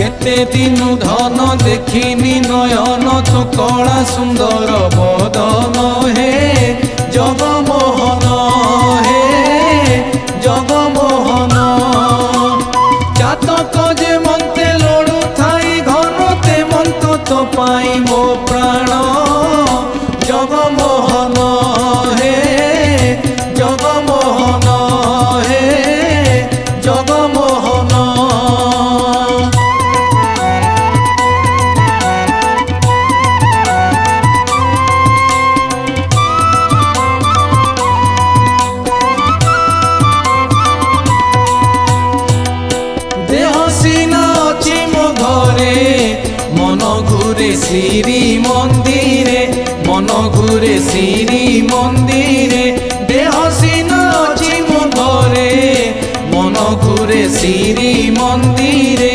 কেতে দিনু ধন দেখিনি নয়ন তো কলা সুন্দর বদন হে জগমোহন হে জগমোহন চাতক যে মন্তে লড়ু থাই ঘনতে মন্ত তো পাই মো প্রাণ জগমোহন হে জগমোহন হে জগমোহন। মন ঘুরে শ্রী মন্দিরে মন ঘুরে শ্রী মন্দিরে দেহ সিনা অছি মো ঘরে মন ঘুরে শ্রী মন্দিরে।